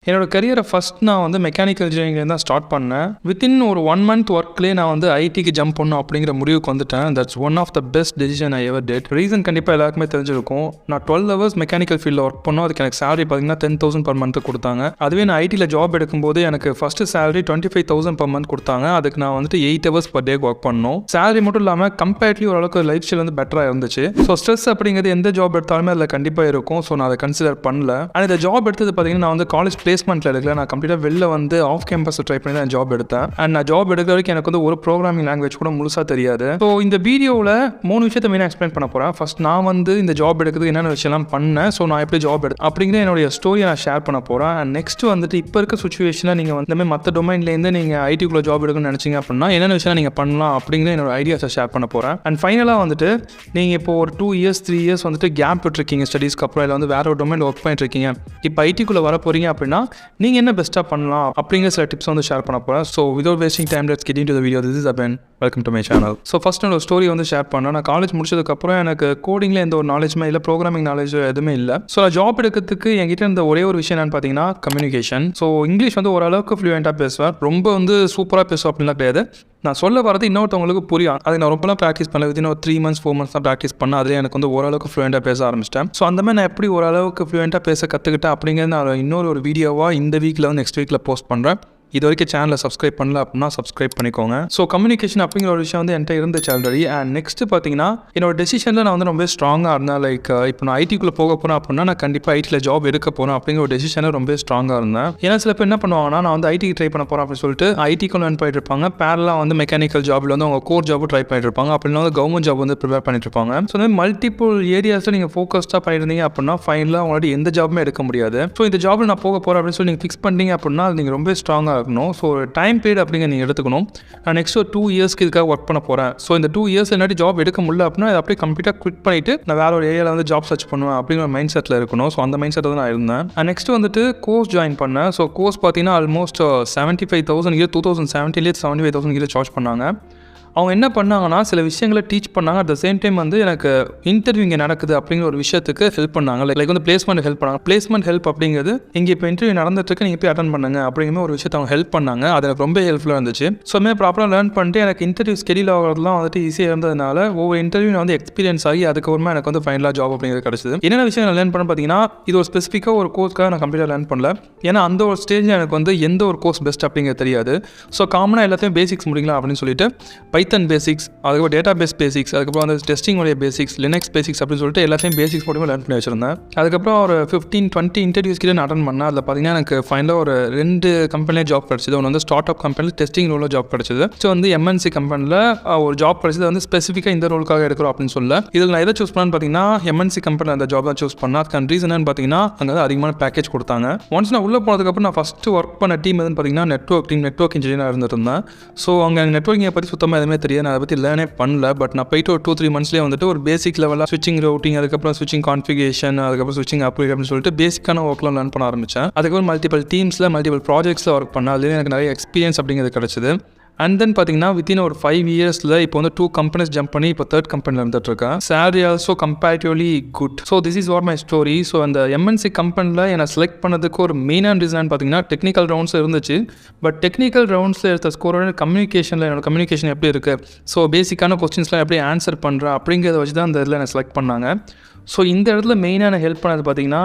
என்னோட கரியரை ஃபஸ்ட் நான் வந்து மெக்கானிக்கல் இன்ஜினியரிங் தான் ஸ்டார்ட் பண்ணேன். வித்தின் ஒரு 1 month ஒர்க்லேயே நான் வந்து ஐடிக்கு ஜம்ப் பண்ணணும் அப்படிங்கிற முடிவுக்கு வந்துட்டேன். That's one of the best decision I ever did. Reason கண்டிப்பாக எல்லாருக்குமே தெரிஞ்சிருக்கும். நான் 12 hours மெக்கானிக்கல் ஃபீல்டில் ஒர்க் பண்ணோம். அதுக்கு எனக்கு சேலரி பார்த்தீங்கன்னா 10,000 per month கொடுத்தாங்க. அதுவே நான் ஐடியில் ஜாப் எடுக்கும்போது எனக்கு ஃபஸ்ட்டு சேலரி 25,000 per month கொடுத்தாங்க. அதுக்கு நான் வந்துட்டு 8 hours per day ஒர்க் பண்ணணும். சேலரி மட்டும் இல்லாமல் கம்பேரிட்டிவ் ஓரளவுக்கு லைஃப் ஸ்டைல் வந்து பெட்டராக இருந்துச்சு. ஸோ ஸ்ட்ரெஸ் அப்படிங்கிறது எந்த ஜாப் எடுத்தாலுமே அதில் கண்டிப்பாக இருக்கும். ஸோ நான் அதை கன்சிடர் பண்ணல. அண்ட் இந்த ஜாப் எடுத்தது பார்த்தீங்கன்னா நான் வந்து காலேஜ் பிளேஸ்மெண்ட்டில் எடுக்கல. நான் கம்ப்ளீட்டாக வெளில வந்து ஆஃப் கேம்பஸ் ட்ரை பண்ணி தான் ஜாப் எடுத்தேன். அண்ட் நான் ஜாப் எடுக்கிற வரைக்கும் எனக்கு வந்து ஒரு ப்ரோக்ராமிங் லாங்குவேஜ் கூட முழுசாக தெரியாது. ஸோ இந்த வீடியோவில் 3 விஷயத்தை மெயினாக எக்ஸ்பிளைன் பண்ண போகிறேன். ஃபர்ஸ்ட் நான் வந்து இந்த ஜாப் எடுக்கிறதுக்கு என்னென்ன விஷயம்லாம் பண்ணேன், ஸோ நான் எப்படி ஜாப் எடுத்தேன் அப்படிங்கிற என்னுடைய ஸ்டோரியை நான் ஷேர் பண்ண போகிறேன். அண்ட் நெக்ஸ்ட் வந்துட்டு இப்போ இருக்க சுச்சுவேஷனில் நீங்கள் வந்து இந்த மாதிரி மற்ற டொமைன்லேருந்து நீங்கள் ஐடிக்குள்ளே ஜாப் எடுக்கணும்னு நினச்சிங்க அப்படின்னா என்னென்ன விஷயம் நீங்கள் பண்ணலாம் அப்படிங்கிற என்னோட ஐடியாஸை ஷேர் பண்ண போகிறேன். அண்ட் ஃபைனலாக வந்துட்டு நீங்கள் இப்போ ஒரு 2 years 3 years வந்துட்டு கேப் விட்டுருக்கீங்க ஸ்டடீஸ்க்கு அப்புறம், இல்லை வந்து வேற ஒரு டொமைன் ஒர்க் பண்ணிட்டு இருக்கீங்க, இப்போ ஐடிக்குள்ளே வர போகிறீங்க அப்படின்னா நீங்கள் என்ன பெஸ்ட்டாக பண்ணலாம் அப்படிங்கிற சில டிப்ஸ் வந்து ஷேர் பண்ண போகிறேன். So without wasting time let's get into the video. This is Aban, welcome to my channel. So first என்னோட ஸ்டோரி வந்து ஷேர் பண்ணேன். நான் காலேஜ் முடிச்சதுக்கப்புறம் எனக்கு கோடிங்கில் எந்த ஒரு நாலேஜுமே இல்லை, ப்ரோக்ராமிங் நாலேஜ் எதுவுமே இல்லை. ஸோ நான் ஜாப் எடுக்கிறதுக்கு என்கிட்ட இருந்த ஒரே ஒரு விஷயம் என்னன்னு பார்த்தீங்கன்னா கம்யூனிகேஷன். ஸோ இங்கிலீஷ் வந்து ஓரளவுக்கு ஃப்ளூயண்ட்டாக பேசுவேன். ரொம்ப வந்து சூப்பராக பேசுவேன் அப்படின்லாம் கிடையாது. நான் சொல்ல வரது இன்னொருத்தவங்களுக்கு புரியும். அதை நான் ரொம்பலாம் ப்ராக்டிஸ் பண்ணல. வித்தின் ஒரு 3 months 4 months தான் ப்ராக்டிஸ் பண்ணேன். அதில் எனக்கு வந்து ஓரளவுக்கு ஃப்ளூயண்ட்டாக பேச ஆரம்பிச்சிட்டேன். ஸோ அந்த மாதிரி நான் எப்படி ஓரளவுக்கு ஃப்ளூயண்ட்டாக பேச கற்றுக்கிட்டேன் அப்படிங்கிறது நான் இன்னொரு வீடியோவாக இந்த வீக்கில் வந்து நெக்ஸ்ட் வீக்கில் போஸ்ட் பண்ணுறேன். இது வரைக்கும் சேனலை சப்ஸ்கிரைப் பண்ணல அப்படின்னா சப்ஸ்கிரைப் பண்ணிக்கோங்க. ஸோ கம்யூனிகேஷன் அப்படிங்கிற ஒரு விஷயம் வந்து என்கிட்ட இருந்துச்சு ஆல்ரெடி. அண்ட் நெக்ஸ்ட் பார்த்தீங்கன்னா என்னோட டெசிஷனில் நான் வந்து ரொம்ப ஸ்ட்ராங்காக இருந்தேன். லைக் இப்போ நான் ஐடிக்குள்ளே போக போகிறேன் அப்படின்னா நான் கண்டிப்பாக ஐடியில் ஜாப் எடுக்க போகிறேன் அப்படிங்கிற ஒரு டெசிஷனில் ரொம்ப ஸ்ட்ராங்காக இருந்தேன். ஏன்னா சில பேர் என்ன பண்ணுவாங்கன்னா நான் வந்து ஐடிக்கு ட்ரை பண்ண போகிறேன் அப்படின்னு சொல்லிட்டு ஐடிக்குள்ள லேர்ன் பண்ணிட்டு இருப்பாங்க. பேரலாக வந்து மெக்கானிக்கல் ஜாபில் வந்து அவங்க கோர் ஜாபும் ட்ரை பண்ணிட்டு இருப்பாங்க. அப்படின்னா வந்து கவர்மெண்ட் ஜாப் வந்து ப்ரிப்பேர் பண்ணிட்டு இருப்பாங்க. ஸோ இந்த மல்டிபிள் ஏரியாஸில் நீங்கள் ஃபோக்கஸ்டாக பண்ணியிருந்தீங்க அப்படின்னா ஃபைனலாக அவங்களால எந்த ஜாபுமே எடுக்க முடியாது. ஸோ இந்த ஜாபில் நான் போக போகிறேன் அப்படின்னு சொல்லி நீங்கள் ஃபிக்ஸ் பண்ணிட்டீங்க அப்படின்னா அது நீங்கள் ரொம்ப ஸ்ட்ராங்காக இருக்கணும். ஸோ டைம் பீரியட் அப்படிங்க நீங்கள் எடுத்துக்கணும். நான் நெக்ஸ்ட் ஒரு 2 yearsக்கு இதுக்காக ஒர்க் பண்ண போகிறேன். ஸோ இந்த 2 years என்னாடி ஜாப் எடுக்க முடியல அப்படின்னா அதை அப்படியே கம்ப்ளீட்டாக குவிட் பண்ணிவிட்டு நான் வேற ஒரு ஏரியாவில் வந்து ஜாப் சர்ச் பண்ணுவேன் அப்படிங்கிற ஒரு மைண்ட் செட்டில் இருக்கணும். ஸோ அந்த மைண்ட் செட்டில் தான் நான் இருந்தேன். நெக்ஸ்ட் வந்துட்டு கோர்ஸ் ஜாயின் பண்ணேன். ஸோ கோர்ஸ் பார்த்தீங்கன்னா ஆல்மோஸ்ட் 75,000 2017 75,000 சார்ஜ் பண்ணாங்க. அவங்க என்ன பண்ணாங்கன்னா சில விஷயங்களை டீச் பண்ணாங்க. அட் த சேம் டைம் வந்து எனக்கு இன்டர்வியூ இங்கே நடக்குது அப்படிங்கிற ஒரு விஷயத்துக்கு ஹெல்ப் பண்ணாங்க. லைக் வந்து பிளேஸ்மெண்ட் ஹெல்ப் பண்ணாங்க. பிளேஸ்மெண்ட் ஹெல்ப் அப்படிங்கிறது இங்கே இப்போ இன்டர்வியூ நடந்துட்டு நீங்கள் போய் அட்டன் பண்ணுங்க அப்படிங்கிற ஒரு விஷயத்தை அவங்க ஹெல்ப் பண்ணாங்க. அது எனக்கு ரொம்ப ஹெல்ப்ஃபுல்லாக இருந்துச்சு. ஸோ அதுமாதிரி ப்ராப்பராக லேர்ன் பண்ணிட்டு எனக்கு இன்டர்வியூ ஸ்கெடியூல் ஆகிறதுலாம் வந்துட்டு ஈஸியாக இருந்ததுனால ஒவ்வொரு இன்டர்வியூ வந்து எக்ஸ்பீரியன்ஸ் ஆகி அதுக்கப்புறமா எனக்கு வந்து ஃபைனலாக ஜாப் அப்படிங்கிறது கிடச்சிது. என்னென்ன விஷயம் நான் லேர்ன் பண்ண பார்த்தீங்கன்னா இது ஒரு ஸ்பெசிஃபிக்காக ஒரு கோர்ஸ்க்காக நான் கம்ப்ளீட்டாக லேர்ன் பண்ணல. ஏன்னா அந்த ஒரு ஸ்டேஜில் எனக்கு வந்து எந்த ஒரு கோர்ஸ் பெஸ்ட் அப்படிங்கிறது தெரியாது. ஸோ காமனாக எல்லாத்தையும் பேசிக்ஸ் முடிக்கலாம் அப்படின்னு சொல்லிட்டு பைத்தன் பேசிக்ஸ், அதுக்கப்புறம் டேட்டா பேஸ் பேசிக்ஸ், அதுக்கப்புறம் வந்து டெஸ்டிங் உடைய பேசிக்ஸ், லினக்ஸ் பேசிக்ஸ் அப்படின்னு சொல்லிட்டு எல்லாத்தையும் பேசிக்ஸ் மட்டுமே லேர்ன் பண்ணி வச்சிருந்தேன். அதுக்கப்புறம் ஒரு 15-20 இன்டர்வியூஸ் கிட்ட நான் அட்டன் பண்ணேன். அதில் பார்த்தீங்கன்னா எனக்கு ஃபைனலாக ஒரு 2 கம்பெனியில் ஜாப் கிடச்சிது. ஒன்று வந்து ஸ்டார்ட் அப் கம்பெனியில் டெஸ்டிங் ரோலில் ஜாப் கிடச்சிது. ஸோ வந்து எம்என்சி கம்பெனியில் ஒரு ஜாப் கிடச்சிது. வந்து ஸ்பெசிஃபிக்காக இந்த ரோலுக்காக எடுக்கிறோம் அப்படின்னு சொல்ல இதில் நான் எதை சூஸ் பண்ணேன்னு பார்த்தீங்கன்னா எம்என்சி கம்பெனியில் அந்த ஜாப் தான் சூஸ் பண்ணேன். அதுக்கான ரீசன் என்னன்னு பார்த்தீங்கன்னா அங்கே வந்து அதிகமான பேக்கேஜ் கொடுத்தாங்க. ஒன்ஸ் நான் உள்ளே போனதுக்கப்புறம் நான் ஃபஸ்ட்டு ஒர்க் பண்ண டீம் எதுன்னு பார்த்தீங்கன்னா நெட்வொர்க் இன்ஜினியராக இருந்திருந்தேன். ஸோ அங்கே நெட்வொர்க்கிங்கை பற்றி சுத்தமாக எதுவுமே தெரியாது. நான் அதை பற்றி லேர்னே பண்ணல. பட் நான் போயிட்டு ஒரு 2-3 monthsலேயே வந்துட்டு ஒரு பேசிக் லெவலாக ஸ்விட்சிங் ரூட்டிங், அதுக்கப்புறம் ஸ்விட்சிங் கான்ஃபிகரேஷன், அதுக்கப்புறம் ஸ்விட்சிங் அப்கிரேட் அப்படின்னு சொல்லிட்டு பேசிக்கான ஒர்க்லாம் லேர்ன் பண்ண ஆரம்பித்தேன். அதுக்கப்புறம் மல்டிபிள் டீம்ஸில் மல்டிபிள் ப்ராஜெக்ட்ஸில் ஒர்க் பண்ணேன். அதுலேயே எனக்கு நிறைய எக்ஸ்பீரியன்ஸ் அப்படிங்கிறது கிடச்சிது. அண்ட் தென் பார்த்தீங்கன்னா வித்தின் ஒரு 5 yearsல இப்போ வந்து 2 companies ஜம்ப் பண்ணி இப்போ 3rd கம்பெனியில் இருந்துட்டு இருக்கேன். Salary also comparatively good. So this is what my story. So அந்த எம்என்சி கம்பெனியில் என்னை செலக்ட் பண்ணதுக்கு ஒரு மெயினான ரீசன் பார்த்தீங்கன்னா டெக்னிக்கல் ரவுண்ட்ஸ் இருந்துச்சு. பட் டெக்னிக்கல் ரவுண்ட்ஸில் எடுத்த ஸ்கோரோட கம்யூனிகேஷனில் என்னோட கம்யூனிகேஷன் எப்படி இருக்குது, ஸோ பேசிக்கான கொஸ்டின்ஸ்லாம் எப்படி ஆன்சர் பண்ணுறேன் அப்படிங்கிறத வச்சு தான் அந்த இதில் என்னை செலக்ட் பண்ணாங்க. ஸோ இந்த இடத்துல மெயினான ஹெல்ப் பண்ணது பார்த்தீங்கன்னா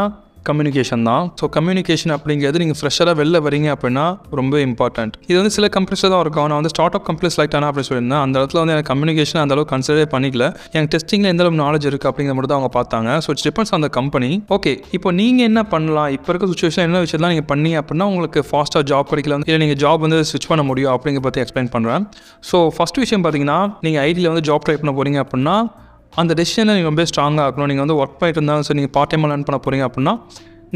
கம்யூனிகேஷன் தான். ஸோ கம்யூனிகேஷன் அப்படிங்கிறது நீங்கள் ஃப்ரெஷராக வெளில வரீங்க அப்படின்னா ரொம்ப இம்பார்ட்டன்ட். இது வந்து சில கம்பெனிஸில் தான் இருக்கும். நான் வந்து ஸ்டார்ட் அப் கம்பெனி செலக்ட் ஆனால் அப்படி சொல்லியிருந்தேன். அந்த இடத்துல வந்து எனக்கு கம்யூனிகேஷன் அந்த அளவுக்கு கன்சிடரே பண்ணிக்கல. எனக்கு டெஸ்டிங்கில் எந்த அளவுக்கு நாலேஜ் இருக்குது அப்படிங்கிற மட்டும் தான் அவங்க பார்த்தாங்க. So it's depends on the company. Okay, இப்போ நீங்கள் என்ன பண்ணலாம், இப்போ இருக்க சுச்சுவேஷன் என்ன விஷயம்லாம் நீங்கள் பண்ணி அப்படின்னா உங்களுக்கு ஃபாஸ்ட்டாக ஜாப் கிடைக்கலாம், இல்லை நீங்கள் ஜாப் வந்து ஸ்விட்ச் பண்ண முடியும் அப்படிங்கிற பற்றி எக்ஸ்பிளைன் பண்ணுறேன். ஸோ ஃபஸ்ட் விஷயம் பார்த்தீங்கன்னா நீங்கள் ஐடியில் வந்து ஜாப் ட்ரை பண்ண போகிறீங்க அப்படின்னா அந்த டெசிஷனில் நீங்கள் ரொம்ப ஸ்ட்ராங்காக இருக்கணும். நீங்கள் வந்து ஒர்க் பண்ணிட்டு இருந்தாலும் சரி, நீங்கள் பார்ட் டைமாக லேர்ன் பண்ண போகிறீங்க அப்படின்னா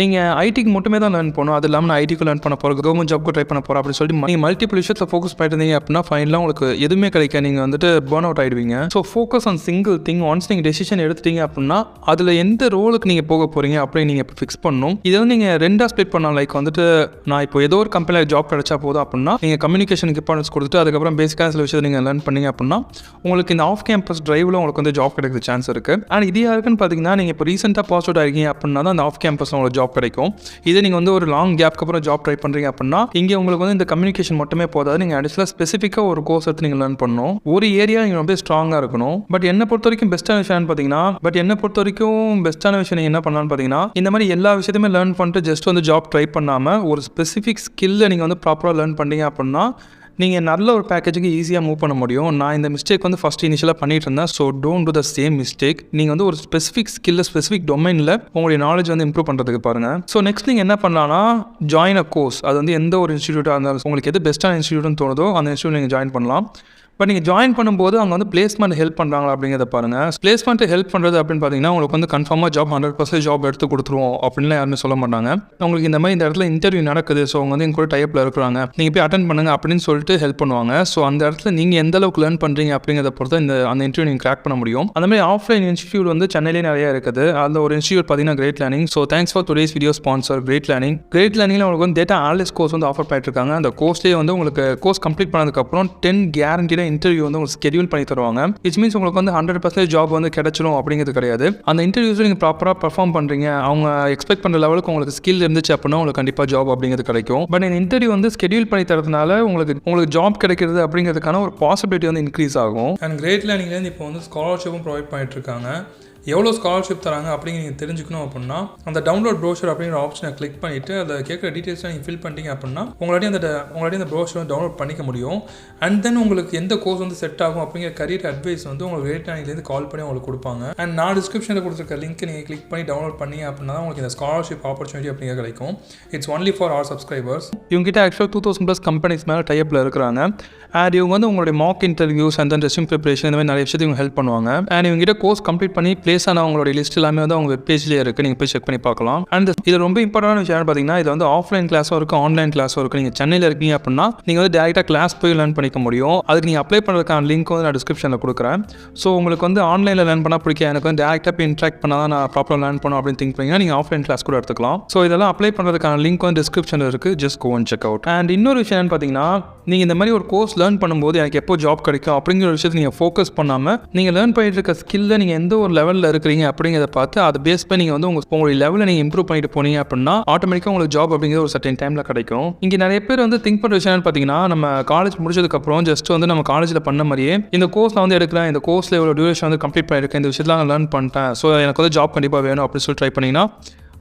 நீங்கள் ஐடிக்கு மட்டுமே தான் லேர்ன் பண்ணணும். அது இல்லாமல் நான் ஐடிக்கு லேர்ன் பண்ண போகிறேன், கவர்மெண்ட் ஜாப்க்கு ட்ரை பண்ண போகிறேன் அப்படின்னு சொல்லிட்டு நீங்கள் மல்டிபிள் விஷயத்தில் ஃபோக்கஸ் பண்ணிட்டு இருந்தீங்க அப்படின்னா ஃபைனலாக உங்களுக்கு எதுவுமே கிடைக்க நீங்கள் வந்துட்டு பர்ன் அவுட் ஆகிடுவீங்க. So focus on single thing. Once நீங்கள் டெசிஷன் எடுத்துட்டீங்க அப்படின்னா அதில் எந்த ரோலுக்கு நீங்கள் போக போகிறீங்க அப்படின்னு நீங்கள் இப்போ ஃபிக்ஸ் பண்ணணும். இதை வந்து நீங்கள் 2ஆக ஸ்ப்ளிட் பண்ணலாம். லைக் வந்துட்டு நான் இப்போ ஏதோ ஒரு கம்பெனியில் ஜாப் கிடைச்சா போதும் அப்படின்னா நீங்கள் கம்யூனிகேஷனுக்கு இம்பார்ட்டன்ஸ் கொடுத்துட்டு அதுக்கப்புறம் பேசிக்காக சில விஷயத்தை நீங்கள் லேர்ன் பண்ணீங்க அப்படின்னா உங்களுக்கு இந்த ஆஃப் கேம்பஸ் டிரைவில் உங்களுக்கு வந்து ஜாப் கிடைக்கிற சான்ஸ் இருக்குது. அண்ட் இது யாருக்குன்னு பார்த்தீங்கன்னா நீங்கள் இப்போ ரீசெண்டாக பாஸ் அவுட் ஆகிருக்கீங்க அப்படின்னா தான் அந்த ஆஃப் கேம்பஸில் உங்களுக்கு ஜாப் ஜாப் கிடைக்கும். இதே நீங்கள் வந்து ஒரு லாங் கேப்க்கு அப்புறம் ஜாப் ட்ரை பண்ணுறீங்க அப்படின்னா இங்கே உங்களுக்கு வந்து இந்த கம்யூனிகேஷன் மட்டுமே போதாது, நீங்கள் அடிஷனலாக ஸ்பெசிஃபிக்காக ஒரு கோர்ஸ் எடுத்து நீங்கள் லேர்ன் பண்ணணும். ஒரு ஏரியா நீங்கள் ரொம்ப ஸ்ட்ராங்காக இருக்கணும். பட் என்னை பொறுத்த வரைக்கும் பெஸ்ட்டான விஷயம் பார்த்தீங்கன்னா நீங்கள் என்ன பண்ணலான்னு பார்த்தீங்கன்னா இந்த மாதிரி எல்லா விஷயத்தையுமே லேர்ன் பண்ணிட்டு ஜஸ்ட் வந்து ஜாப் ட்ரை பண்ணாமல் ஒரு ஸ்பெசிஃபிக் ஸ்கில்லை நீங்கள் வந்து ப்ராப்பராக லேர்ன் பண்ணீங்க அப்படின்னா நீங்கள் நல்ல ஒரு பேக்கேஜுக்கு ஈஸியாக மூவ் பண்ண முடியும். நான் இந்த மிஸ்டேக் வந்து ஃபஸ்ட் இனிஷியலாக பண்ணிட்டு இருந்தேன். So don't do the same mistake. நீங்கள் வந்து ஒரு ஸ்பெசிஃபிக் ஸ்கில்ல ஸ்பெசிஃபிக் டொமைனில் உங்களுடைய நாலேஜ் வந்து இம்ப்ரூவ் பண்ணுறதுக்கு பாருங்கள். ஸோ நெக்ஸ்ட் நீங்கள் என்ன பண்ணலாம்னா ஜாயின் அ கோர்ஸ். அது வந்து எந்த ஒரு இன்ஸ்டியூட்டாக இருந்தாலும் உங்களுக்கு எது பெஸ்ட்டான இன்ஸ்டியூட்னு தோணுதோ அந்த இன்ஸ்டியூட் நீங்கள் ஜாயின் பண்ணலாம். பட் நீங்கள் ஜாயின் பண்ணும்போது அவங்க வந்து பிளேஸ்மெண்ட் ஹெல்ப் பண்ணுறாங்களா அப்படிங்கிறத பாருங்கள். பிளேஸ்மெண்ட் ஹெல்ப் பண்ணுறது அப்படின்னு பார்த்தீங்கன்னா உங்களுக்கு வந்து கன்ஃபார்மாக ஜாப் 100% ஜாப் எடுத்து கொடுத்துருவோம் அப்படின்லாம் யாருமே சொல்ல மாட்டாங்க. உங்களுக்கு இந்த மாதிரி இந்த இடத்துல இன்டர்வியூ நடக்குது, ஸோ அவங்க வந்து எங்க கூட டைப்பில் இருக்கிறாங்க, நீங்கள் போய் அட்டன் பண்ணுங்க அப்படின்னு சொல்லிட்டு ஹெல்ப் பண்ணுவாங்க. ஸோ அந்த இடத்துல நீங்கள் எந்த அளவுக்கு லேர்ன் பண்ணுறீங்க அப்படிங்கிறத பொறுத்து அந்த இன்டர்வியூ நீங்கள் கிராக் பண்ண முடியும். அந்த மாதிரி ஆஃப்லைன் இன்ஸ்டியூட் வந்து சென்னையிலே நிறைய இருக்குது. அந்த ஒரு இன்ஸ்டியூட் பார்த்தீங்கன்னா Great Learning. So thanks for today's video sponsor Great Learning. கிரேட் லேர்னிங்கில் உங்களுக்கு வந்து டேட்டா அனலிஸ்ட் கோர்ஸ் வந்து ஆஃபர் பண்ணிட்டு இருக்காங்க. அந்த கோர்ஸ்லேயே வந்து உங்களுக்கு கோர்ஸ் கம்ப்ளீட் பண்ணதுக்கப்புறம் 10 கேரண்டியாக இன்டர்வியூ வந்து உங்களுக்கு ஷெட்யூல் பண்ணி தருவாங்க. இட்ஸ் மீன்ஸ் உங்களுக்கு வந்து 100% ஜாப் வந்து கிடைச்சிடும் அப்படிங்கிறது கிடையாது. அந்த இன்டர்வியூஸில் நீங்கள் ப்ராப்பராக பர்ஃபார்ம் பண்ணுறீங்க, அவங்க எக்ஸ்பெக்ட் பண்ணுற லெவலுக்கு உங்களுக்கு ஸ்கில் இருந்துச்சு அப்படின்னா உங்களுக்கு கண்டிப்பாக ஜாப் அப்படிங்கிறது கிடைக்கும். பட் இந்த இன்டர்வியூ வந்து ஷெட்யூல் பண்ணி தரதுனால உங்களுக்கு ஜாப் கிடைக்கிறது அப்படிங்கிறதுக்கான ஒரு பாசிபிலிட்டி வந்து இன்க்ரீஸ் ஆகும். அண்ட் கிரேட் லேர்னிங்லேருந்து இப்போ வந்து ஸ்காலர்ஷிப்பும் ப்ரொவைட் பண்ணிட்டு இருக்காங்க. எவ்வளோ ஸ்காலர்ஷிப் தராங்க அப்படிங்கிற நீங்கள் தெரிஞ்சுக்கணும் அப்படின்னா அந்த டவுன்லோட் ப்ரோஷர் அப்படிங்கிற ஆப்ஷனை கிளிக் பண்ணிவிட்டு அதை கேட்குற டீட்டெயில்ஸ்லாம் நீங்கள் ஃபில் பண்ணிட்டீங்க அப்படின்னா உங்களாட்டி அந்த ப்ரோஷர் வந்து டவுன்லோட் பண்ணிக்க முடியும். அண்ட் தென் உங்களுக்கு எந்த கோர்ஸ் வந்து செட் ஆகும் அப்படிங்கிற கரியர் அட்வைஸ் வந்து உங்களுக்கு கிரேட் லேர்னிங்லேருந்து கால் பண்ணி உங்களுக்கு கொடுப்பாங்க. அண்ட் நான் டிஸ்கிரிப்ஷனில் கொடுத்துருக்க லிங்க் நீங்கள் கிளிக் பண்ணி டவுன்லோட் பண்ணி அப்படின்னா உங்களுக்கு இந்த ஸ்காலர்ஷிப் ஆப்பர்ச்சுனிட்டி அப்படிங்கிற கிடைக்கும். It's only for our subscribers. இவங்ககிட்ட ஆக்சுவலாக 2000+ கம்பெனிஸ் மேலே டைப்பில் இருக்கிறாங்க. அண்ட் இவங்க வந்து உங்களுடைய mock interviews and then resume preparation இந்த மாதிரி நிறைய விஷயத்தை இவங்க ஹெல்ப் பண்ணுவாங்க. அண்ட் இவங்ககிட்ட கோர்ஸ் கம்ப்ளீட் பண்ணி பிளேஸ் ஆன அவங்களுடைய லிஸ்ட் எல்லாமே வந்து அவங்க வெப்பேஜ்லேயே இருக்குது, நீங்கள் போய் செக் பண்ணி பார்க்கலாம். அண்ட் இது ரொம்ப இம்பார்ட்டன்டான விஷயம் பார்த்தீங்கன்னா இது வந்து ஆஃப்லைன் கிளாஸும் இருக்குது, ஆன்லைன் கிளாஸும் இருக்குது. நீங்கள் சென்னையில் இருக்கீங்க அப்படின்னா நீங்கள் வந்து டேரெக்டாக கிளாஸ் போய் லேர்ன் பண்ணிக்க முடியும். அதுக்கு நீங்கள் அப்ளை பண்ணுறதுக்கான லிங்க் வந்து நான் டிஸ்கிரிப்ஷனில் கொடுக்குறேன். ஸோ உங்களுக்கு வந்து ஆன்லைனில் லேர்ன் பண்ணால் பிடிக்கும், எனக்கு வந்து டேரெக்டாக போய் இன்ட்ராக்ட் பண்ணால் தான் நான் ப்ராப்பராக லேர்ன் பண்ணணும் அப்படின்னு திங்க் பண்ணிங்கன்னா நீங்கள் ஆஃப்லைன் கிளாஸ் கூட எடுத்துக்கலாம். ஸோ இதெல்லாம் அப்ளை பண்ணுறதுக்கான லிங்க் வந்து டிஸ்கிரிப்ஷனில் இருக்குது, just go and check out. And இன்னொரு விஷயம் என்னன்னு பார்த்தீங்கன்னா நீங்கள் இந்த மாதிரி ஒரு கோர்ஸ் லேர்ன் பண்ணும்போது எனக்கு எப்போ ஜாப் கிடைக்கும் அப்படிங்கிற விஷயத்தை நீங்கள் ஃபோக்கஸ் பண்ணாமல் நீங்கள் லேர்ன் பண்ணிட்டு இருக்க ஸ்கில்லை நீங்கள் எந்த ஒரு லெவலில் இருக்கிறீங்க அப்படிங்கிறத பார்த்து அதை பேஸ் பண்ணி நீங்கள் வந்து உங்களுடைய லெவலில் நீங்கள் இம்ப்ரூவ் பண்ணிட்டு போனீங்க அப்படின்னா ஆட்டோமேட்டிக்காக உங்களுக்கு ஜாப் அப்படிங்கிற ஒரு சர்டன் டைமில் கிடைக்கும். இங்கே நிறைய பேர் வந்து திங்க் பண்ணுற விஷயம் பார்த்தீங்கன்னா நம்ம காலேஜ் முடிச்சதுக்கப்புறம் ஜஸ்ட் வந்து நம்ம காலேஜில் பண்ண மாதிரியே இந்த கோர்ஸ் நான் வந்து எடுக்கிறேன், இந்த கோர்ஸில் எவ்வளோ டியூரேஷன் வந்து கம்ப்ளீட் பண்ணியிருக்கேன், இந்த விஷயத்தில் நான் லேர்ன் பண்ணிட்டேன், ஸோ எனக்கு வந்து ஜாப் கண்டிப்பாக வேணும் அப்படின்னு சொல்லி ட்ரை பண்ணிங்கன்னா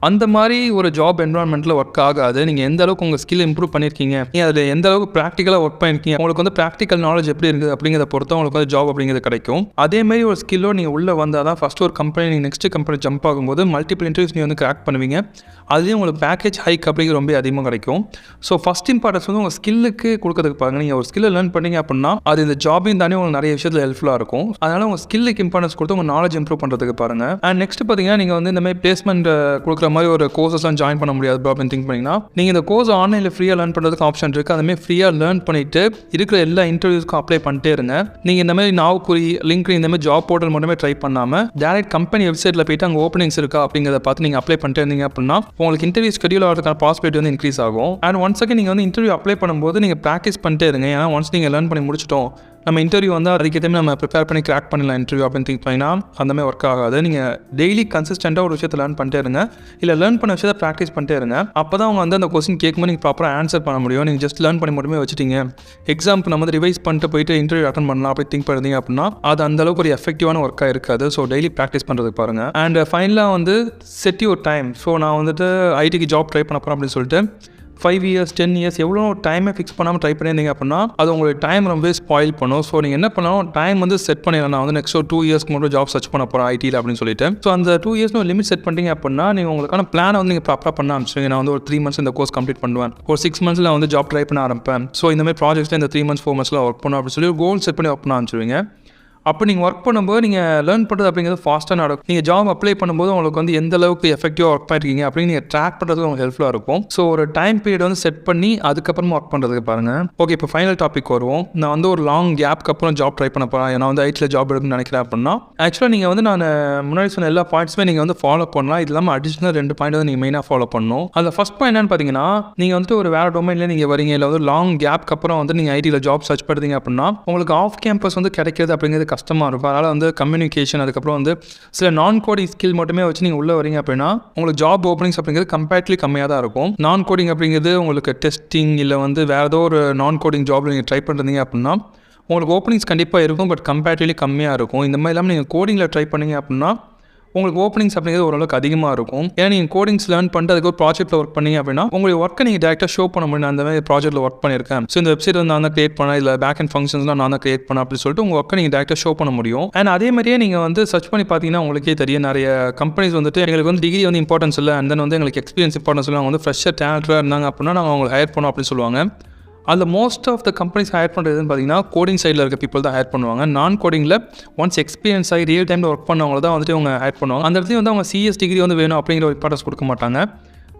அந்த மாதிரி ஒரு ஜாப் என்வரான்மெண்ட்டில் ஒர்க் ஆகாது. நீங்கள் எந்த அளவுக்கு உங்கள் ஸ்கில் இம்ப்ரூவ் பண்ணியிருக்கீங்க, நீங்கள் அதில் எந்த அளவுக்கு ப்ராக்டிக்கலாக ஒர்க் பண்ணியிருக்கீங்க, உங்களுக்கு வந்து ப்ராக்டிக்கல் நாலேஜ் எப்படி இருக்குது அப்படிங்கிறத பொறுத்து உங்களுக்கு வந்து ஜாப் அப்படிங்கிறது கிடைக்கும். அதேமாதிரி ஒரு ஸ்கில்லோடு நீங்கள் உள்ளே வந்தால் தான் ஃபஸ்ட்டு ஒரு கம்பெனி நீங்கள் நெக்ஸ்ட் கம்பெனி ஜம்ப் ஆகும்போது மல்டிபிள் இன்டர்வியூஸ் நீங்கள் வந்து கிராக் பண்ணுவீங்க. அதுலேயும் உங்களுக்கு பேக்கேஜ் ஹைக் அப்படிங்கிற ரொம்ப அதிகமாக கிடைக்கும். ஸோ ஃபஸ்ட் இம்பார்ட்டன்ஸ் வந்து உங்கள் ஸ்கில்லுக்கு கொடுக்கறதுக்கு பாருங்கள். நீங்கள் ஒரு ஸ்கில்லை லேர்ன் பண்ணீங்க அப்படின்னா அது இந்த ஜாபையும் தானே உங்களுக்கு நிறைய விஷயத்தில் ஹெல்ப்ஃபுல்லாக இருக்கும். அதனால் உங்கள் ஸ்கில்லுக்கு இம்பார்ட்டன்ஸ் கொடுத்து உங்கள் நாலேஜ் இம்ப்ரூவ் பண்ணுறதுக்கு பாருங்கள். அண்ட் நெக்ஸ்ட் பார்த்தீங்கன்னா நீங்கள் வந்து இந்த மாதிரி பிளேஸ்மெண்ட் கொடுக்குற மாதிரி ஒரு கோர்சஸ் ஜாயின் பண்ண முடியாது அப்படின்னு திங்க் பண்ணிங்கன்னா நீங்கள் இந்த கோர்ஸ் ஆன்லைனில் ஃப்ரீயாக லேர்ன் பண்ணுறதுக்கு ஆப்ஷன் இருக்குது. அதுமாதிரி ஃப்ரீயாக லேர்ன் பண்ணிவிட்டு இருக்கிற எல்லா இன்டர்வியூஸ்க்கும் அப்ளை பண்ணிட்டே இருங்க. நீங்கள் இந்த மாதிரி நாவுக்குறி லிங்க்டின் இந்த மாதிரி ஜாப் போர்ட்டல் மட்டுமே ட்ரை பண்ணாமல் டேரக்ட் கம்பெனி வெப்சைட்டில் போய்ட்டு அங்கே ஓப்பனிங்ஸ் இருக்கா அப்படிங்கிறத பார்த்து நீங்கள் அப்ளை பண்ணிட்டே இருந்தீங்க அப்படின்னா உங்களுக்கு இன்டர்வியூ ஸ்கெடியூல் ஆகிறதுக்கான பாசிபிலிட்டி வந்து இன்க்ரீஸ் ஆகும். அண்ட் ஒன்ஸ் அகேன் நீங்கள் வந்து இன்டர்வியூ அப்ளை பண்ணும்போது நீங்கள் ப்ராக்டிஸ் பண்ணிட்டே இருங்க. ஏன்னா ஒன்ஸ் நீங்கள் லேர்ன் பண்ணி முடிச்சிட்டோம் நம்ம இன்டர்வியூ வந்து அதுக்கேற்ற நம்ம ப்ரிப்பேர் பண்ணி கிராக் பண்ணலாம் இன்டர்வியூ அப்படின்னு திங்க் பண்ணினா அந்த மாதிரி ஒர்க் ஆகாது. நீங்கள் டெய்லி கன்சிஸ்டண்ட்டாக ஒரு விஷயத்தை லேர்ன் பண்ணிட்டே இருங்க, இல்லை லேர்ன் பண்ண விஷயத்தை ப்ராக்டிஸ் பண்ணிட்டே இருங்க. அப்போ தான் அவங்க வந்து அந்த கொஸ்டின் கேட்கும்போது நீங்கள் ப்ராப்பராக ஆன்சர் பண்ண முடியும். நீங்கள் ஜஸ்ட் லேர்ன் பண்ணி மட்டுமே வச்சுட்டீங்க, எக்ஸாம்க்கு நம்ம வந்து ரிவைஸ் பண்ணிட்டு போயிட்டு இன்டர்வியூ அட்டன் பண்ணலாம் அப்படி திங்க் பண்ணிங்க அப்படின்னா அது அந்தளவுக்கு ஒரு எஃபெக்டிவான ஒர்க்காக இருக்காது. ஸோ டெய்லி ப்ராக்டிஸ் பண்ணுறதுக்கு பாருங்கள். அண்ட் ஃபைனலாக வந்து செட் யுவர் டைம். ஸோ நான் வந்துட்டு ஐடிக்கு ஜாப் ட்ரை பண்ண போகிறேன் அப்படின்னு சொல்லிட்டு 5 years 10 years எவ்வளோ டைமை ஃபிக்ஸ் பண்ணாமல் ட்ரை பண்ணியிருந்தீங்க அப்படின்னா அது உங்களுக்கு டைம் ரொம்ப ஸ்பாயில் பண்ணும். ஸோ நீங்கள் என்ன பண்ணணும், டைம் வந்து செட் பண்ணிடலாம். நான் வந்து நெக்ஸ்ட் ஒரு 2 years மட்டும் ஜாப் சர்ச் பண்ண போகிறேன் ஐடியில் அப்படின்னு சொல்லிட்டு. ஸோ அந்த 2 years ஒரு லிமிட் செட் பண்ணிட்டீங்க அப்படின்னா நீங்கள் உங்களுக்கான பிளானை வந்து நீங்கள் ப்ராப்பராக பண்ண ஆரம்பிச்சிடுங்க. நான் வந்து ஒரு 3 months இந்த கோர்ஸ் கம்ப்ளீட் பண்ணுவேன், ஒரு 6 months வந்து ஜாப் ட்ரை பண்ண ஆரம்பிப்பேன். ஸோ இந்த மாதிரி ப்ராஜெக்ட்ஸில் இந்த 3 months 4 months ஒர்க் பண்ணணும் அப்படின்னு சொல்லி ஒரு கோல் செட் பண்ணி ஒர்க் பண்ண ஆரம்பிச்சிடுவீங்க. அப்போ நீங்கள் ஒர்க் பண்ணும்போது நீங்கள் லேர்ன் பண்ணுறது அப்படிங்கிறது ஃபாஸ்ட்டாக நடக்கும். நீங்கள் ஜாப் அப்ளை பண்ணும்போது உங்களுக்கு வந்து எந்த அளவுக்கு எஃபெக்டிவாக ஒர்க் பண்ணிருக்கீங்க அப்படின்னு நீங்கள் ட்ராக் பண்ணுறதுக்கு உங்களுக்கு ஹெல்ப்ஃபுல்லாக இருக்கும். ஸோ ஒரு டைம் பீரியட் வந்து செட் பண்ணி அதுக்கப்புறமா ஒர்க் பண்ணுறதுக்கு பாருங்கள். ஓகே, இப்போ ஃபைனல் டாபிக் வருவோம். நான் வந்து ஒரு லாங் கேப்க்கு அப்புறம் ஜாப் ட்ரை பண்ண போகிறேன், நான் வந்து ஐடியில் ஜாப் எடுக்கணும்னு நினைக்கிறேன் அப்படின்னா ஆக்சுவலாக நீங்கள் வந்து நான் முன்னாடி சொன்ன எல்லா பாயிண்ட்ஸுமே நீங்கள் வந்து ஃபாலோ பண்ணலாம். இது இல்லாமல் அடிஷனல் 2 பாயிண்ட் வந்து நீங்கள் மெயினாக ஃபாலோ பண்ணணும். அதில் ஃபஸ்ட் பாயிண்ட் என்னன்னு பார்த்தீங்கன்னா நீங்கள் வந்துட்டு ஒரு வேறு டொமைனில் நீங்கள் வரீங்க, இல்லை வந்து லாங் கேப்க்கு அப்புறம் வந்து நீங்கள் ஐடியில் ஜாப் சர்ச் பண்ணுறீங்க அப்படின்னா உங்களுக்கு ஆஃப் கேம்பஸ் வந்து கிடைக்கிறது அப்படிங்கிறது கஷ்டமாக இருக்கும். அதனால் வந்து கம்யூனிகேஷன், அதுக்கப்புறம் வந்து சில நான் கோடிங் ஸ்கில் மட்டுமே வச்சு நீங்கள் உள்ளே வரீங்க அப்படின்னா உங்களுக்கு ஜாப் ஓப்பனிங்ஸ் அப்படிங்கிறது கம்பேரிட்டிவ்லி கம்மியாக தான் இருக்கும். நான் கோடிங் அப்படிங்கிறது உங்களுக்கு டெஸ்டிங் இல்லை வந்து வேறு ஏதோ ஒரு நான் கோடிங் ஜாப் நீங்கள் ட்ரை பண்ணுறீங்க அப்படின்னா உங்களுக்கு ஓப்பனிங்ஸ் கண்டிப்பாக இருக்கும், பட் கம்பேரிட்டிவ்லி கம்மியாக இருக்கும். இந்த மாதிரி இல்லாமல் நீங்கள் கோடிங்கில் ட்ரை பண்ணீங்க அப்படின்னா உங்களுக்கு ஓப்பனிங்ஸ் அப்படிங்கிறது ஓரளவுக்கு அதிகமாக இருக்கும். ஏன்னா நீங்கள் கோடிங்ஸ் லேர்ன் பண்ணிட்டு அதுக்கு ஒரு ப்ராஜெக்ட்டில் ஒர்க் பண்ணீங்க அப்படின்னா உங்களுடைய ஒர்க்கை நீங்கள் டேரெக்டாக ஷோ பண்ண முடியும். அந்த மாதிரி ப்ராஜெக்ட்டில் ஒர்க் பண்ணியிருக்கேன், ஸோ இந்த வெப்சைட் வந்து நான் தான் கிரியேட் பண்ணேன், இல்லை பேக் அண்ட் ஃபங்க்ஷன்ஸ்லாம் நான் தான் கிரியேட் பண்ணேன் அப்படின்னு சொல்லிட்டு உங்கள் ஒர்க்கை நீங்கள் டேரெக்டாக ஷோ பண்ண முடியும். அண்ட் அதே மாதிரியே நீங்கள் வந்து சர்ச் பண்ணி பார்த்தீங்கன்னா உங்களுக்கே தெரியும், நிறைய கம்பெனிஸ் வந்துட்டு எங்களுக்கு வந்து டிகிரி வந்து இம்பார்ட்டன்ஸ் இல்லை, அண்ட் தென் வந்து எங்களுக்கு எக்ஸ்பீரியன்ஸ் இம்பார்ட்டன்ஸ் இல்லை, அவங்க வந்து ஃப்ரெஷ்ஷாக டேலண்ட்டாக இருந்தாங்க அப்படின்னா நாங்கள் அவங்களை ஹையர் பண்ணோம் அப்படின்னு சொல்லுவாங்க. அதில் most of the companies hire பண்ணுறதுன்னு பார்த்தீங்கன்னா கோடிங் சைடில் இருக்க பீப்பிள் தான் ஹையர் பண்ணுவாங்க. நான் கோடிங்கில் ஒன்ஸ் எக்ஸ்பீரியன்ஸ் ஆகி ரியல் டைமில் ஒர்க் பண்ணவங்க தான் வந்துட்டு அவங்க ஹையர் பண்ணுவாங்க. அந்த இடத்துல வந்து அவங்க சிஎஸ் டிகிரி வந்து வேணும் அப்படிங்கிற ஒரு இம்பார்ட்டன்ஸ் கொடுக்க மாட்டாங்க.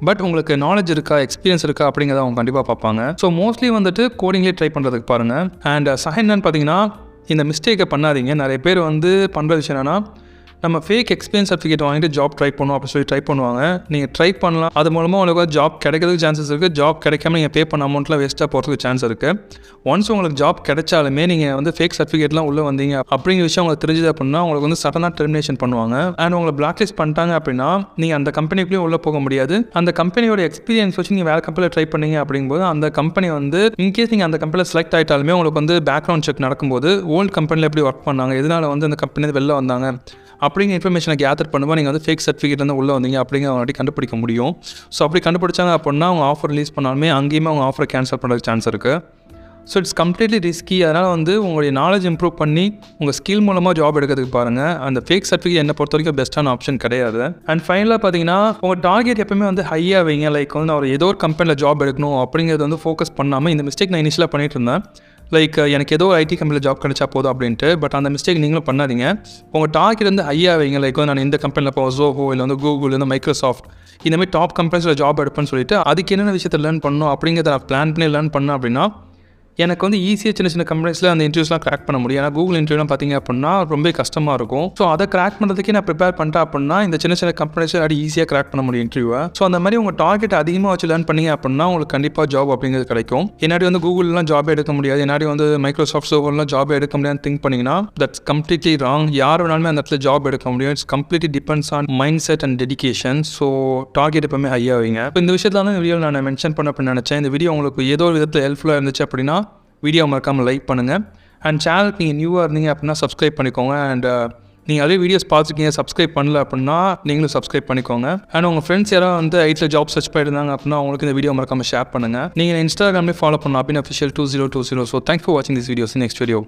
பட் உங்களுக்கு நாலேஜ் இருக்கா, எக்ஸ்பீரியன்ஸ் இருக்கா அப்படிங்கிறத அவங்க கண்டிப்பாக பார்ப்பாங்க. ஸோ மோஸ்ட்லி வந்துட்டு கோடிங்லேயே ட்ரை பண்ணுறதுக்கு பாருங்கள். அண்ட் என்னன்னு பார்த்தீங்கன்னா இந்த மிஸ்டேக்கை பண்ணாதீங்க. நிறைய பேர் வந்து பண்ணுற விஷயம் என்னென்னா நம்ம ஃபேக் எக்ஸ்பீரியன்ஸ் சர்டிஃபிகேட் வாங்கிட்டு ஜாப் ட்ரை பண்ணுவோம் அப்படின்னு சொல்லி ட்ரை பண்ணுவாங்க. நீங்கள் ட்ரை பண்ணலாம், அது மூலமாக உங்களுக்கு ஜாப் கிடைக்கிறதுக்கு சான்சஸ் இருக்குது. ஜாப் கிடைக்காம நீங்கள் பே பண்ண அமௌண்ட்லாம் வேஸ்ட்டாக போகிறதுக்கு சான்ஸ் இருக்குது. ஒன்ஸ் உங்களுக்கு ஜாப் கிடைச்சாலுமே நீங்கள் வந்து ஃபேக் சர்டிஃபிகேட்லாம் உள்ளே வந்தீங்க அப்படிங்கிற விஷயம் உங்களுக்கு தெரிஞ்சது அப்படின்னா உங்களுக்கு வந்து சடனாக டெர்மினேஷன் பண்ணுவாங்க. அண்ட் உங்களை பிளாக் லிஸ்ட் பண்ணிட்டாங்க அப்படின்னா நீங்கள் அந்த கம்பெனிக்குள்ளேயும் உள்ளே போக முடியாது. அந்த கம்பெனியோட எக்ஸ்பீரியன்ஸ் வச்சு நீங்கள் வேறு கம்பெனியில் ட்ரை பண்ணீங்க அப்படிங்கும்போது அந்த கம்பெனி வந்து இன்கேஸ் நீங்கள் அந்த கம்பெனியில் செலக்ட் ஆகிட்டாலுமே உங்களுக்கு வந்து பேக்ரவுண்ட் செக் நடக்கும்போது ஓல்டு கம்பெனியில் எப்படி ஒர்க் பண்ணாங்க, எதனால் வந்து அந்த கம்பெனி வெளில வந்தாங்க அப்படிங்கிற இன்ஃபர்மேஷனை கேதர் பண்ணும்போது நீங்கள் வந்து ஃபேக் சர்டிஃபிகேட் வந்து உள்ளே வந்தீங்க அப்படிங்கிற அவங்களாட்டி கண்டுபிடிக்க முடியும். ஸோ அப்படி கண்டுபிடிச்சாங்க அப்படின்னா அவங்க ஆஃபர் ரிலீஸ் பண்ணாலுமே அங்கேயுமே அவங்க ஆஃபரை கேன்சல் பண்ணுறதுக்கு சான்ஸ் இருக்குது. So it's completely risky. அதனால் வந்து உங்களுடைய நாலேஜ் இம்ப்ரூவ் பண்ணி உங்கள் ஸ்கில் மூலமாக ஜாப் எடுக்கிறதுக்கு பாருங்கள். அந்த ஃபேக் சர்டிஃபிகேட் என்னை பொறுத்த வரைக்கும் பெஸ்ட்டான ஆப்ஷன் கிடையாது. அண்ட் ஃபைனலாக பார்த்தீங்கன்னா உங்கள் டார்கெட் எப்பவுமே வந்து ஹையாக வைங்க. லைக் வந்து நான் ஏதோ ஒரு கம்பெனியில் ஜாப் எடுக்கணும் அப்படிங்கிறது வந்து ஃபோக்கஸ் பண்ணாமல், இந்த மிஸ்டேக் நான் இனிஷியலாக பண்ணிட்டு இருந்தேன், லைக் எனக்கு ஏதோ ஐடி கம்பெனியில் ஜாப் கிடைச்சா போதும் அப்படின்ட்டு. பட் அந்த மிஸ்டேக் நீங்களும் பண்ணாதீங்க. உங்கள் டார்கெட் வந்து ஹையாக வைங்க. லைக் வந்து நான் இந்த கம்பெனியில் இப்போ ஜோஹோ இல்லை வந்து கூகுள் இல்லை மைக்ரோசாஃப்ட் இந்தமாதிரி டாப் கம்பெனிஸில் ஜாப் எடுப்பேன்னு சொல்லிட்டு அதுக்கு என்னென்ன விஷயத்தை லேர்ன் பண்ணணும் அப்படிங்கிறத நான் பிளான் பண்ணி லேர்ன் பண்ணேன் அப்படின்னா எனக்கு வந்து ஈஸியாக சின்ன சின்ன கம்பெனிஸில் அந்த இன்டர்வியூஸ்லாம் கிராக் பண்ண முடியும். ஏன்னா கூகுள் இன்டர்வியூலாம் பார்த்தீங்க அப்படின்னா ரொம்ப கஷ்டமாக இருக்கும். ஸோ அதை கிராக் பண்ணுறதுக்கே நான் ப்ரிப்பேர் பண்ணிட்டேன் அப்படின்னா இந்த சின்ன சின்ன கம்பெனிஸில் அப்படி ஈஸியாக கிராக் பண்ண முடியும் இன்டர்வியூவை. ஸோ அந்த மாதிரி உங்கள் டார்கெட் அதிகமாக வச்சு லேர்ன் பண்ணிங்க அப்படின்னா உங்களுக்கு கண்டிப்பாக ஜாப் அப்படிங்கிறது கிடைக்கும். என்னாடி வந்து கூகுள்லாம் ஜாப் எடுக்க முடியாது, என்னாடி வந்து மைக்ரோசாஃப்ட் சோவர்லாம் ஜாப் எடுக்க முடியாதுன்னு திங்க் பண்ணிங்கன்னா தட்ஸ் கம்ப்ளீட்லி ராங். யார் வேணாலுமே அந்த இடத்துல ஜாப் எடுக்க முடியும். It's completely depends on mind set and dedication. So target எப்பவுமே ஹையாக வைங்க. இப்போ இந்த விஷயத்தில் தான் வீடியோ நான் மென்ஷன் பண்ண அப்படின்னு நினச்சேன். இந்த வீடியோ உங்களுக்கு ஏதோ ஒரு விதத்தில் ஹெல்ப்ஃபுல்லாக இருந்துச்சு அப்படின்னா வீடியோ மறக்காமல் லைக் பண்ணுங்கள். அண்ட் சேனலுக்கு நீங்கள் நியூவாக இருந்தீங்க அப்படின்னா சப்ஸ்கிரைப் பண்ணிக்கோங்க. அண்ட் நீங்கள் அதே வீடியோஸ் பார்த்துருக்கீங்க சப்ஸ்கிரைப் பண்ணல அப்படின்னா நீங்களும் சப்ஸ்கிரைப் பண்ணிக்கோங்க. அண்ட் உங்கள் ஃப்ரெண்ட்ஸ் யாராவது வந்து ஐடியில் ஜாப் சர்ச் பண்ணியிருந்தாங்க அப்படின்னா அவங்களுக்கு இந்த வீடியோ மறக்காமல் ஷேர் பண்ணுங்கள். நீங்கள் இன்ஸ்டாகிராம்லேயே ஃபாலோ பண்ணலாம் அப்படின்னு official 2020. ஸோ தேங்க்ஸ் ஃபார் வாட்சிங் திஸ் வீடியோஸ். Next video.